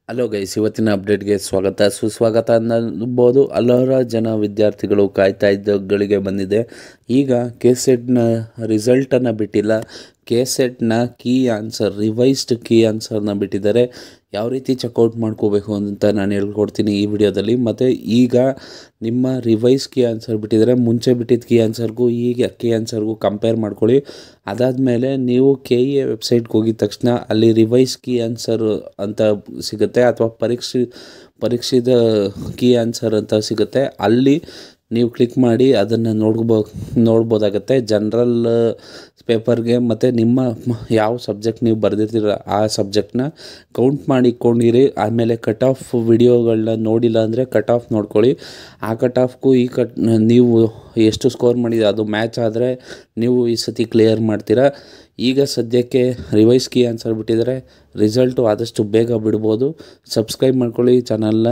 Hello guys, ಇವತ್ತಿನ ಅಪ್ಡೇಟ್ಗೆ ಸ್ವಾಗತ ಸುಸ್ವಾಗತ ಅನ್ನಬಹುದು. ಹಲವಾರು ಜನ ವಿದ್ಯಾರ್ಥಿಗಳು ಕಾಯ್ತಾ ಇದ್ದಗಳಿಗೆ ಬಂದಿದೆ. ಈಗ KCETನ ರಿಸಲ್ಟನ್ನು ಬಿಟ್ಟಿಲ್ಲ, KCETನ ಕೀ ಆನ್ಸರ್, ರಿವೈಸ್ಡ್ ಕೀ ಆನ್ಸರ್ನ ಬಿಟ್ಟಿದ್ದಾರೆ. ಯಾವ ರೀತಿ ಚೆಕ್ಔಟ್ ಮಾಡ್ಕೋಬೇಕು ಅಂತ ನಾನು ಹೇಳ್ಕೊಡ್ತೀನಿ ಈ ವಿಡಿಯೋದಲ್ಲಿ. ಮತ್ತು ಈಗ ನಿಮ್ಮ ರಿವೈಸ್ ಕೀ ಆನ್ಸರ್ ಬಿಟ್ಟಿದ್ದಾರೆ, ಮುಂಚೆ ಬಿಟ್ಟಿದ್ದ ಕೀ ಆನ್ಸರ್ಗೂ ಈಗ ಕೀ ಆನ್ಸರ್ಗೂ ಕಂಪೇರ್ ಮಾಡ್ಕೊಳ್ಳಿ. ಅದಾದಮೇಲೆ ನೀವು KEA ವೆಬ್ಸೈಟ್ಗೆ ಹೋಗಿದ ತಕ್ಷಣ ಅಲ್ಲಿ ರಿವೈಸ್ ಕೀ ಆನ್ಸರ್ ಅಂತ ಸಿಗುತ್ತೆ, ಅಥವಾ ಪರೀಕ್ಷಿತ ಕೀ ಆನ್ಸರ್ ಅಂತ ಸಿಗುತ್ತೆ. ಅಲ್ಲಿ ನೀವು ಕ್ಲಿಕ್ ಮಾಡಿ ಅದನ್ನು ನೋಡ್ಬೋದಾಗತ್ತೆ. ಜನರಲ್ ಪೇಪರ್ಗೆ ಮತ್ತು ನಿಮ್ಮ ಯಾವ ಸಬ್ಜೆಕ್ಟ್ ನೀವು ಬರೆದಿರ್ತೀರ ಆ ಸಬ್ಜೆಕ್ಟ್ನ ಕೌಂಟ್ ಮಾಡಿ ಇಟ್ಕೊಂಡಿರಿ. ಆಮೇಲೆ ಕಟ್ ಆಫ್ ವಿಡಿಯೋಗಳನ್ನ ನೋಡಿಲ್ಲ ಅಂದರೆ ಕಟ್ ಆಫ್ ನೋಡ್ಕೊಳ್ಳಿ. ಆ ಕಟ್ ಆಫ್ಗೂ ನೀವು ಎಷ್ಟು ಸ್ಕೋರ್ ಮಾಡಿದೆ ಅದು ಮ್ಯಾಚ್ ಆದರೆ ನೀವು ಈ ಸತಿ ಕ್ಲಿಯರ್ ಮಾಡ್ತೀರಾ. ಈಗ ಸದ್ಯಕ್ಕೆ ರಿವೈಸ್ ಕೀ ಆನ್ಸರ್ ಬಿಟ್ಟಿದ್ದಾರೆ. ರಿಸಲ್ಟು ಆದಷ್ಟು ಬೇಗ ಬಿಡ್ಬೋದು. ಸಬ್ಸ್ಕ್ರೈಬ್ ಮಾಡ್ಕೊಳ್ಳಿ ಚಾನಲ್ನ.